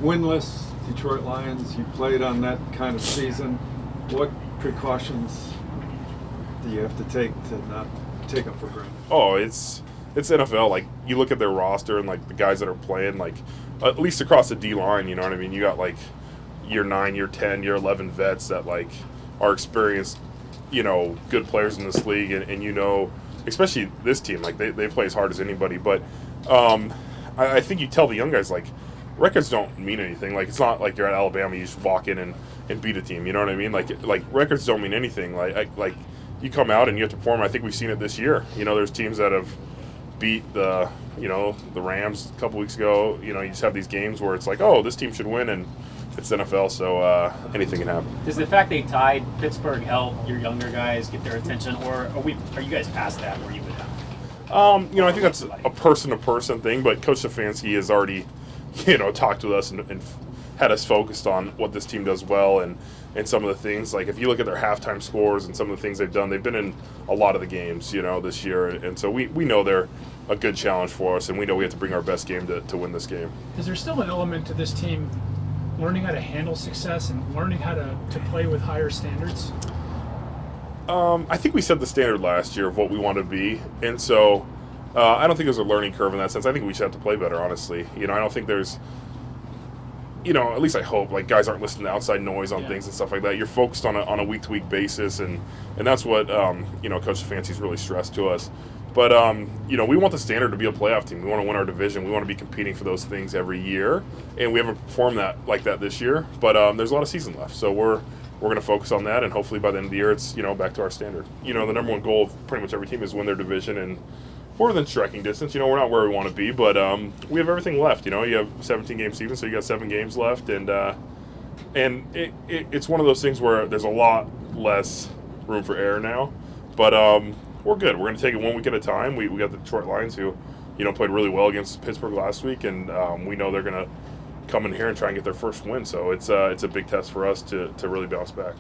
winless Detroit Lions. You played on that kind of season. What precautions do you have to take to not take them for granted? Oh, it's NFL. Like, you look at their roster and like the guys that are playing, like at least across the D line, you know what I mean? You got like year 9, year 10, year 11 vets that like are experienced, good players in this league, and especially this team, like they play as hard as anybody. But I think you tell the young guys, like, records don't mean anything. Like, it's not like you're at Alabama, you just walk in and beat a team. You know what I mean? Like records don't mean anything. Like you come out and you have to perform. I think we've seen it this year. There's teams that have beat the Rams a couple weeks ago. You just have these games where it's like, oh, this team should win, and it's NFL, so anything can happen. Does the fact they tied Pittsburgh help your younger guys get their attention, or are you guys past that where you would have? I think that's a person-to-person thing, but Coach Stefanski has already, talked to us and had us focused on what this team does well and some of the things. Like, if you look at their halftime scores and some of the things they've done, they've been in a lot of the games, this year. And so we know they're a good challenge for us, and we know we have to bring our best game to win this game. Is there still an element to this team learning how to handle success and learning how to play with higher standards? I think we set the standard last year of what we want to be, and so I don't think there's a learning curve in that sense. I think we should have to play better, honestly. I don't think there's, at least I hope, like, guys aren't listening to outside noise on things and stuff like that. You're focused on a week-to-week basis, and that's what, Coach Stefanski's really stressed to us. But, we want the standard to be a playoff team. We want to win our division. We want to be competing for those things every year, and we haven't performed like that this year. But there's a lot of season left, so we're going to focus on that, and hopefully by the end of the year it's, back to our standard. The number one goal of pretty much every team is win their division, and we're within striking distance. We're not where we want to be, but we have everything left. You have 17-game season, so you got 7 games left, and it's one of those things where there's a lot less room for error now. But we're good. We're going to take it one week at a time. We got the Detroit Lions who, played really well against Pittsburgh last week, and we know they're going to come in here and try and get their first win. So it's a big test for us to really bounce back.